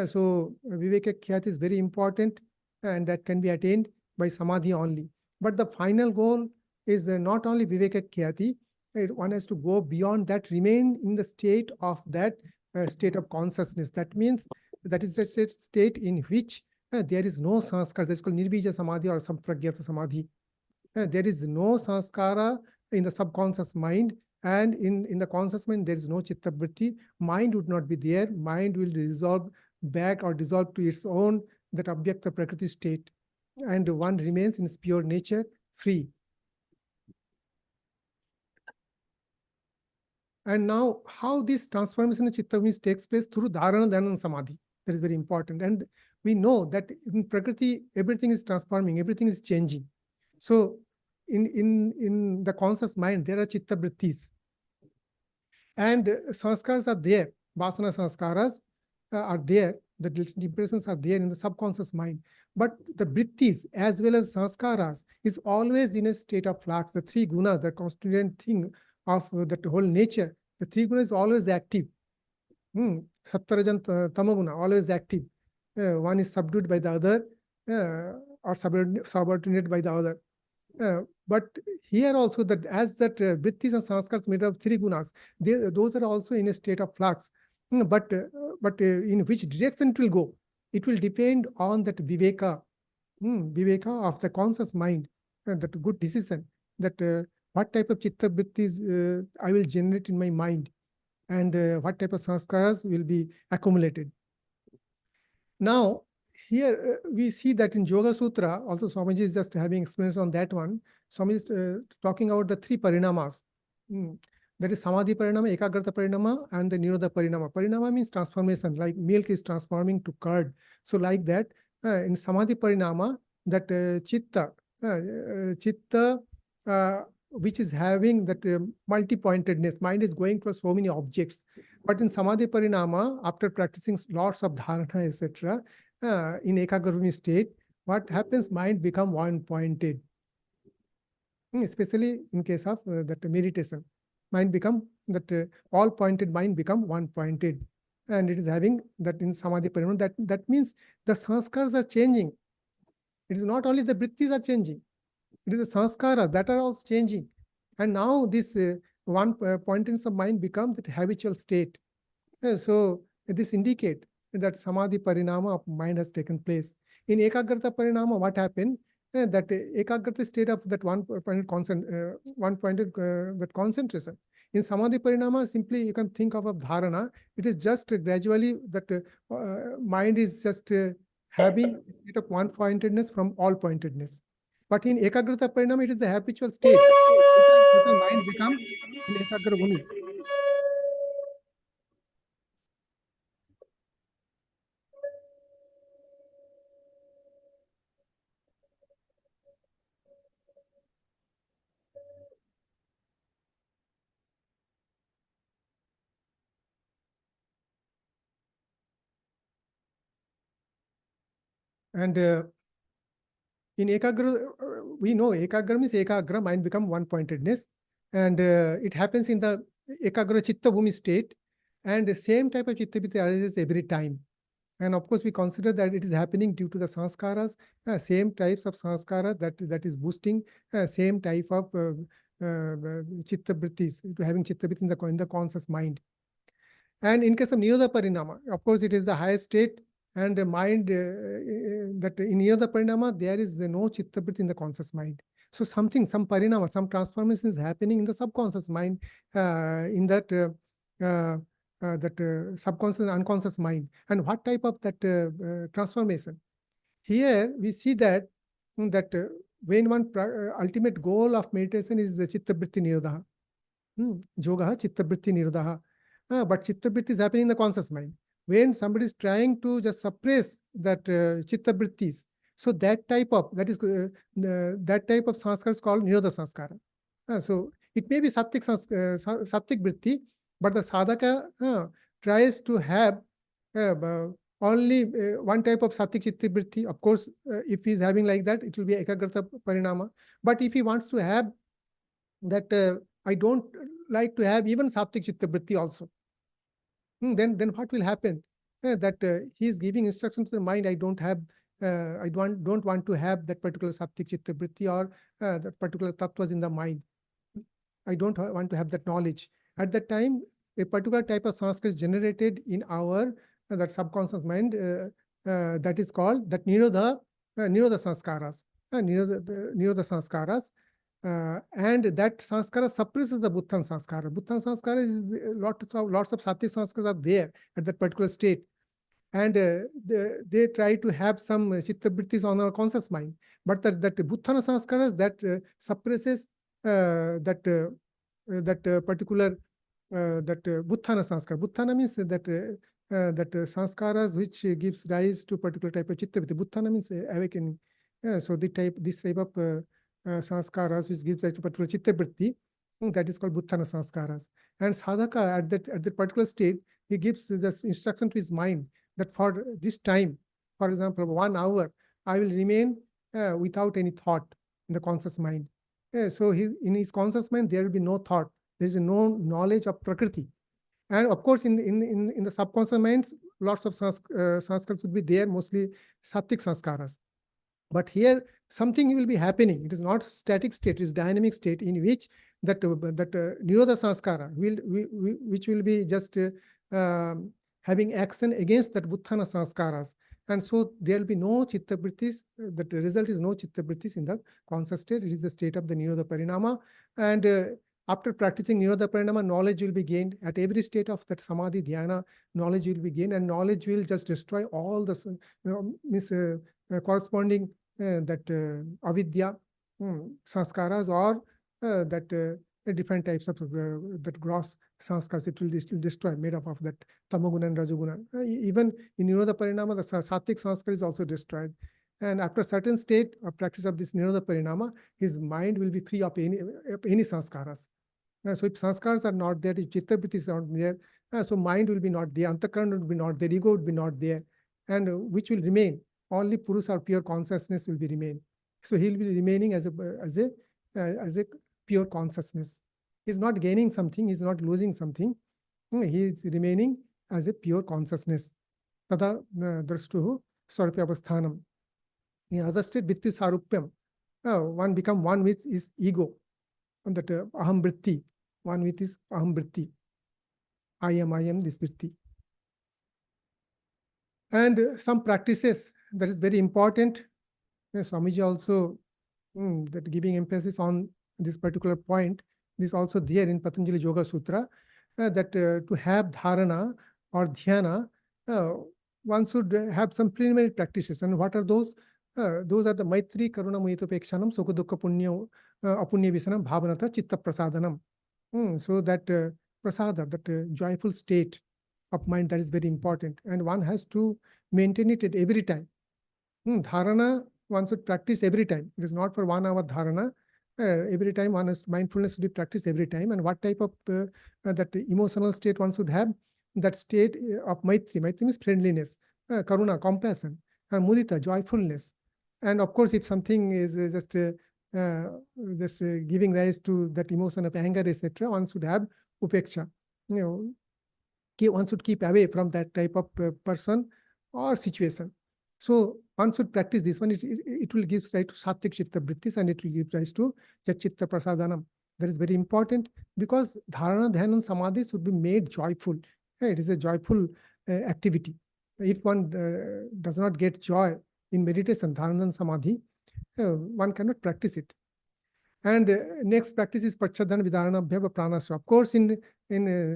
So viveka-khyati is very important, and that can be attained by samadhi only. But the final goal is not only viveka-khyati, one has to go beyond that, remain in the state of that state of consciousness. That means that is the state in which there is no sanskara. That is called nirvija samadhi or sampragyata samadhi. There is no sanskara in the subconscious mind, and in the conscious mind there is no chitta vritti. Mind would not be there. Mind will resolve back or dissolve to its own that abhyakta prakriti state, and one remains in its pure nature, free. And now, how this transformation of chitta takes place through Dhāraṇā-Dhyāna-Samādhi. That is very important. And we know that in prakriti, everything is transforming, everything is changing. So in the conscious mind, there are chitta vrittis. And sanskaras are there. Vasana sanskaras are there. The impressions are there in the subconscious mind. But the vrittis as well as sanskaras is always in a state of flux. The three gunas, the constituent thing of that whole nature, the three gunas is always active. Sattarajan tamaguna, always active. One is subdued by the other or subordinate by the other. But here also, that as that vrittis and sanskars made of three gunas, those are also in a state of flux. But in which direction it will go? It will depend on that viveka, viveka of the conscious mind, that good decision, that what type of chitta vrittis I will generate in my mind, and what type of sanskaras will be accumulated. Now, here we see that in Yoga Sutra, also Swamiji is just having experience on that one. Swami is talking about the three parinamas. That is Samadhi Parinama, Ekagrata Parinama, and the Nirodha Parinama. Parinama means transformation, like milk is transforming to curd. So like that, in Samadhi Parinama, that chitta, which is having that multi-pointedness, mind is going for so many objects. But in Samadhi Parinama, after practicing lots of dharana, etc., in Ekagrami state, what happens? Mind become one-pointed. Especially in case of that meditation. Mind become that all pointed mind become one pointed, and it is having that in Samadhi Parinama. That means the sanskaras are changing. It is not only the vrittis are changing, it is the sanskaras that are also changing. And now this one pointedness of mind becomes that habitual state. So this indicate that Samadhi Parinama of mind has taken place. In Ekagrata Parinama, what happened? That ekagrata state of that one-pointed that concentration. In Samadhi Parinama, simply you can think of dharana. It is just gradually that mind is just having a state of one-pointedness from all-pointedness. But in Ekagrata Parinama, it is the habitual state. The mind becomes in Ekagra Bhumi. And in Ekagra, we know Ekagra means Ekagra, mind become one-pointedness. And it happens in the Ekagra Chitta Bhumi state. And the same type of Chitta Vritti arises every time. And of course, we consider that it is happening due to the sanskaras, same types of sanskara that is boosting same type of Chitta Vrittis, to having Chitta Vritti in the conscious mind. And in case of Nirodha Parinama, of course, it is the highest state. And the mind, that in Nirodha Parinama, there is no Chitta Vritti in the conscious mind. So some Parinama, some transformation is happening in the subconscious mind, in that subconscious and unconscious mind. And what type of that transformation? Here we see that when one ultimate goal of meditation is the chitta-vritti nirodha. Yoga, chitta-vritti nirodha. But chitta-vritti is happening in the conscious mind. When somebody is trying to just suppress that chitta-vrittis, so that type of sanskara is called nirodha sanskara. So it may be sattvic vritti, but the sadhaka tries to have only one type of sattvic chitta vritti. Of course, if he is having like that, it will be ekagrata parinama. But if he wants to have that, I don't like to have even sattvic chitta vritti also, then what will happen? He is giving instructions to the mind. I don't want to have that particular sattvic chitta vritti or that particular tattvas in the mind. I don't want to have that knowledge. At that time, a particular type of sanskara is generated in our that subconscious mind, that is called that nirodha sanskaras. Nirodha sanskaras. And that sanskara suppresses the Buddhan sanskara. Buddhan sanskara is lots of sattvic sanskaras are there at that particular state. And they try to have some chitta vrittis on our conscious mind. But that Buddhana sanskaras that suppresses that particular Buddhana sanskara. Buddhana means that sanskaras which gives rise to particular type of chitta vritti. Buddhana means awakening. So this type of sanskaras which gives rise to particular chitta vritti, that is called Buddhana sanskaras. And sadhaka at that particular state, he gives this instruction to his mind that for this time, for example, 1 hour, I will remain without any thought in the conscious mind. So in his conscious mind, there will be no thought. There is no knowledge of Prakriti. And of course, in the subconscious minds, lots of sanskaras will be there, mostly sattvic sanskaras. But here, something will be happening. It is not static state, it is dynamic state in which that nirodha sanskara which will be just having action against that Buddhana sanskaras. And so there will be no chitta vrittis. The result is no chitta vrittis in the conscious state. It is the state of the nirodha parinama. And after practicing nirodha parinama, knowledge will be gained. At every state of that samadhi dhyana, knowledge will be gained, and knowledge will just destroy all the corresponding avidya sanskaras or different types of that gross sanskaras. It will destroy, made up of that tamoguna and rajoguna. Even in nirodha parinama, the sattvic sanskara is also destroyed. And after a certain state of practice of this nirodha parinama, his mind will be free of any sanskaras. So if sanskaras are not there, if chitta vrittis are not there, so mind will be not there, antakarana will be not there, ego will be not there, and which will remain? Only Purusa or pure consciousness will be remain. So he will be remaining as a pure consciousness. He is not gaining something, he is not losing something. He is remaining as a pure consciousness. Tada drashtuhu swarupya avasthanam. In other state, vritti sarupyam. One become one with his ego. And that aham vritti. One with his aham vritti. I am this vritti. And some practices that is very important. Swamiji also that giving emphasis on this particular point. This is also there in Patanjali Yoga Sutra, that to have dharana or dhyana, one should have some preliminary practices. And what are those? Those are the Maitri, Karuna, Muditopekshanam, Sukha Dukkha Punya, Apunya Visanam, Bhavanata, Chitta Prasadanam. So that prasada, that joyful state of mind, that is very important. And one has to maintain it at every time. Dharana, one should practice every time. It is not for 1 hour dharana. Every time one has mindfulness should be practiced every time. And what type of that emotional state one should have? That state of Maitri. Maitri means friendliness, Karuna, compassion, and Mudita, joyfulness. And of course, if something is just giving rise to that emotion of anger, etc., one should have upeksha. One should keep away from that type of person or situation. So one should practice this one. It will give rise to sattvic chitta vrittis, and it will give rise to chitta prasadanam. That is very important, because Dhāraṇā-Dhyāna-Samādhi should be made joyful. It is a joyful activity. If one does not get joy in meditation, Dhāraṇā-Samadhi, one cannot practice it. And next practice is Pachadhan Vidharanabhya Pranasya. Of course, in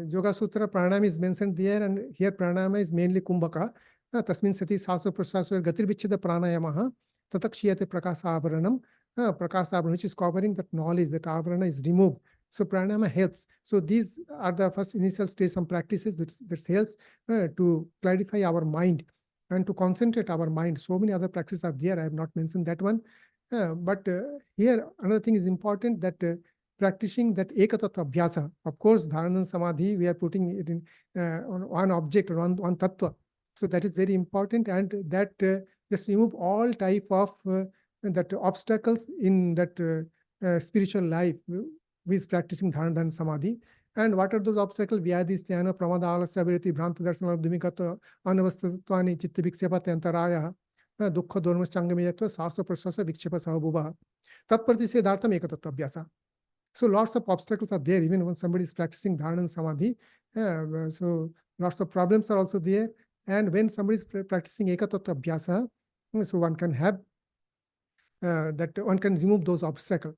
Yoga Sutra, pranayama is mentioned there, and here pranayama is mainly kumbhaka. Tasmin sati saso prasasya gatirvichcheda pranayamaha tatakshiyate prakasabharanam. Prakasabharanam, which is covering that knowledge, that avarana is removed. So pranayama helps. So these are the first initial stage, some practices that helps to clarify our mind and to concentrate our mind. So many other practices are there. I have not mentioned that one. But here another thing is important, that practicing that ekatattva abhyasa. Of course, Dhāraṇā-Samadhi, we are putting it in on one object or one tattva. So that is very important, and that just remove all type of that obstacles in that spiritual life with practicing Dhāraṇā-Dhyāna-Samādhi. And what are those obstacles? Vyadhi, sthana, pramada, alasya, virati, bhranta, darsana, dhumikattva, anavastatvani, chitta vikshepati, antaraya, dukkha, dormaschangamiyatva, sasa, prasasa, vikshepa, sahabhuva. Tatprati siddhartham ekatattva abhyasa. So lots of obstacles are there, even when somebody is practicing Dhāraṇā-Samadhi. So lots of problems are also there. And when somebody is practicing ekatattva abhyasa, so one can have that one can remove those obstacles.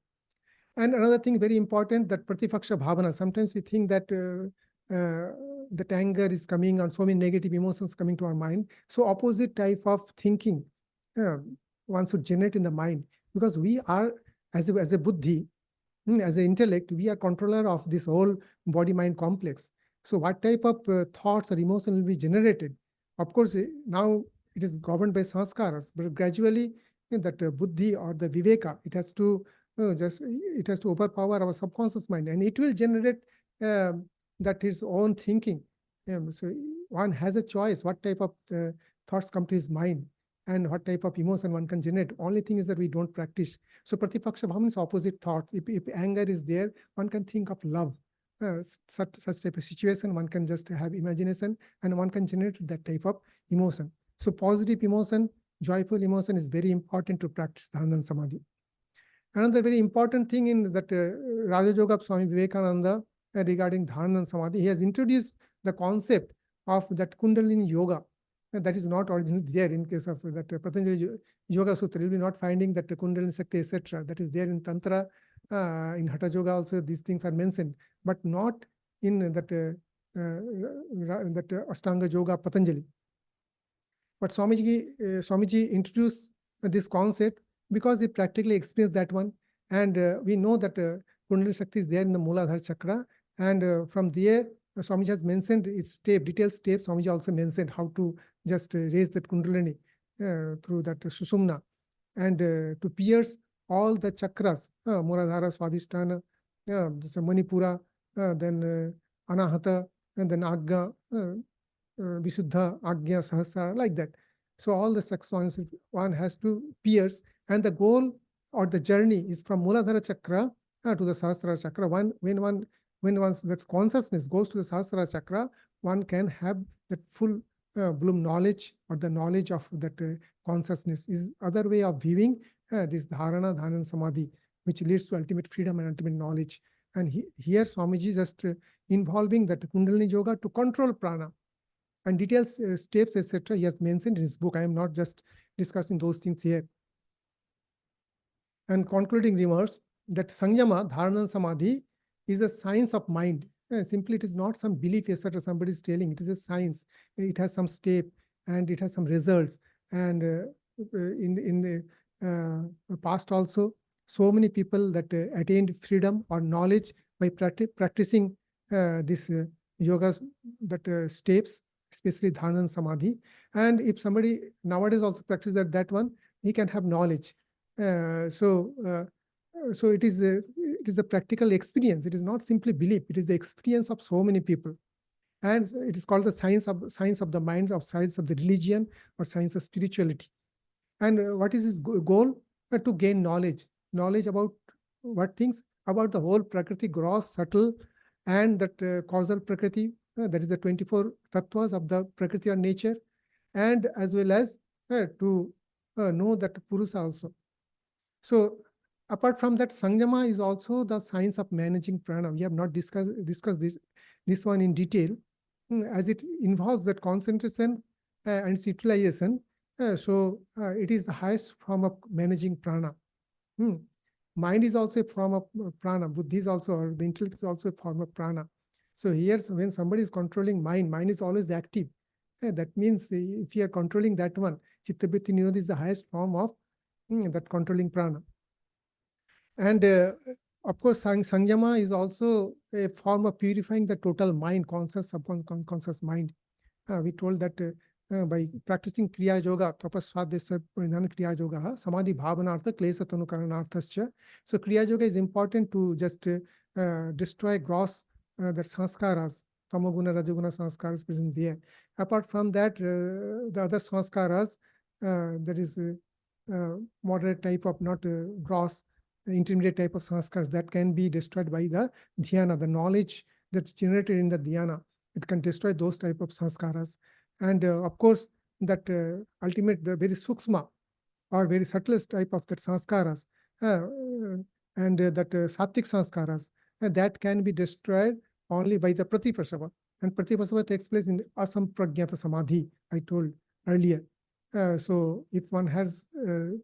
And another thing very important, that pratipaksha bhavana. Sometimes we think that that anger is coming, or so many negative emotions coming to our mind. So opposite type of thinking one should generate in the mind, because we are, as a buddhi, as an intellect, we are controller of this whole body-mind complex. So what type of thoughts or emotion will be generated? Of course, now it is governed by sanskaras, but gradually that buddhi or the viveka, it has to overpower our subconscious mind, and it will generate that his own thinking. So one has a choice what type of thoughts come to his mind and what type of emotion one can generate. Only thing is that we don't practice. So pratipaksha bhavana is opposite thought. If anger is there, one can think of love. Such type of situation, one can just have imagination and one can generate that type of emotion. So positive emotion, joyful emotion is very important to practice Dhāraṇā-Samadhi. Another very important thing in that Raja Yoga of Swami Vivekananda regarding Dhāraṇā-Samadhi, he has introduced the concept of that Kundalini Yoga. That is not originally there in case of that Patanjali Yoga Sutra. You will be not finding that Kundalini Shakti, etc. That is there in Tantra, in Hatha Yoga also these things are mentioned, but not in that Ashtanga Yoga Patanjali. But Swamiji introduced this concept because he practically experienced that one. And we know that Kundalini Shakti is there in the Mooladhara Chakra. And from there, Swamiji has mentioned its detailed steps. Swamiji also mentioned how to just raise that Kundalini through that Sushumna, and to pierce all the chakras, Mooladhara, Swadhisthana, Manipura, then Anahata, and then Agga, Visuddha, Agya, Sahasrara, like that. So all the chakras one has to pierce, and the goal or the journey is from Mooladhara Chakra to the Sahasrara Chakra. When one's that consciousness goes to the Sahasrara Chakra, one can have that full bloom knowledge, or the knowledge of that consciousness is other way of viewing this Dhāraṇā-Dhyāna-Samādhi, which leads to ultimate freedom and ultimate knowledge. And here Swamiji just involving that Kundalini Yoga to control prana. And details, steps, etc. he has mentioned in his book. I am not just discussing those things here. And concluding remarks, that Samyama, Dhāraṇā-Samadhi, is a science of mind. Simply, it is not some belief, etc. somebody is telling. It is a science. It has some step and it has some results. And in the past also, so many people that attained freedom or knowledge by practicing this yogas, that steps, especially Dhāraṇā-Samadhi. And if somebody nowadays also practices that one, he can have knowledge. So it is a practical experience. It is not simply belief. It is the experience of so many people. And it is called the science of the mind, or science of the religion, or science of spirituality. And what is his goal? To gain knowledge. Knowledge about what things? About the whole Prakriti, gross, subtle, and that causal Prakriti, that is the 24 tattvas of the Prakriti or nature, and as well as to know that Purusa also. So apart from that, Samyama is also the science of managing prana. We have not discussed this one in detail, as it involves that concentration and its utilization. So it is the highest form of managing prana. Mind is also a form of prana. Buddhi is also, or the intellect is also a form of prana. So here, when somebody is controlling mind, mind is always active. That means if you are controlling that one, chitta vritti nirodha is the highest form of that controlling prana. And of course, Sangyama is also a form of purifying the total mind, conscious, subconscious mind. We told that by practicing Kriya Yoga, Tapasvadhyasya Pranidhana Kriya Yoga, Samadhi Bhavanartha Klesa Tanukaranarthascha. So Kriya Yoga is important to just destroy gross that sanskaras, Tamoguna, Rajaguna sanskaras present there. Apart from that, the other sanskaras, that is moderate type of, not gross, intermediate type of sanskaras, that can be destroyed by the dhyana, the knowledge that's generated in the dhyana. It can destroy those type of sanskaras. And of course, that ultimate, the very suksma or very subtlest type of that sanskaras, and that sattvic sanskaras, that can be destroyed only by the pratipasava. And pratipasava takes place in asampragyata samadhi, I told earlier. So if one has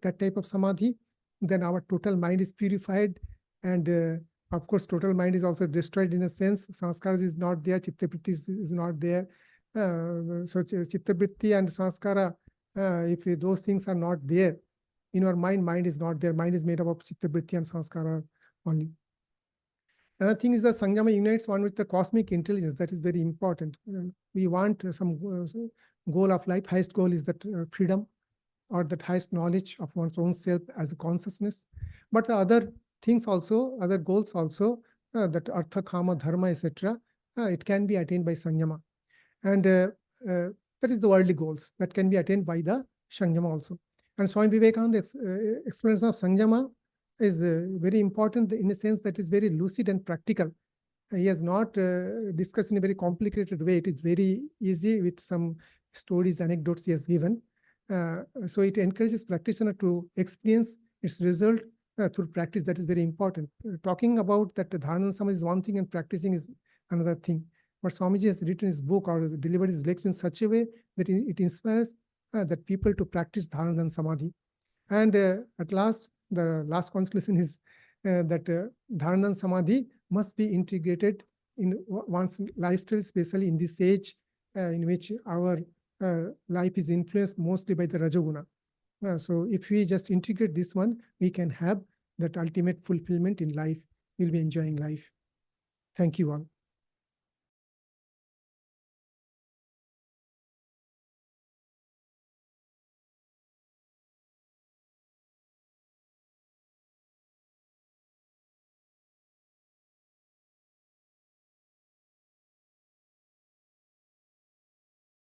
that type of samadhi, then our total mind is purified. And of course, total mind is also destroyed in a sense. Sanskaras is not there, chitta vritti is not there. So chitta vritti and sanskara, if those things are not there in our mind, mind is not there. Mind is made up of chitta vritti and sanskara only. Another thing is that Sangyama unites one with the cosmic intelligence. That is very important. We want some goal of life. Highest goal is that freedom, or that highest knowledge of one's own self as a consciousness. But the other things also, other goals also, that artha, kama, dharma, etc., it can be attained by Sangyama. And that is the worldly goals that can be attained by the Sangyama also. And Swami Vivekananda's explanation of Sangyama is very important in a sense that is very lucid and practical. He has not discussed in a very complicated way. It is very easy with some stories, anecdotes he has given. So it encourages practitioner to experience its result through practice. That is very important. Talking about that Dhāraṇā-Dhyāna-Samādhi is one thing and practicing is another thing. But Swamiji has written his book or delivered his lecture in such a way that it inspires that people to practice Dhāraṇā-Dhyāna-Samadhi. And at last, the last conclusion is that Dhāraṇā-Dhyāna-Samadhi must be integrated in one's lifestyle, especially in this age in which our life is influenced mostly by the Rajaguna. So if we just integrate this one, we can have that ultimate fulfillment in life. We'll be enjoying life. Thank you all.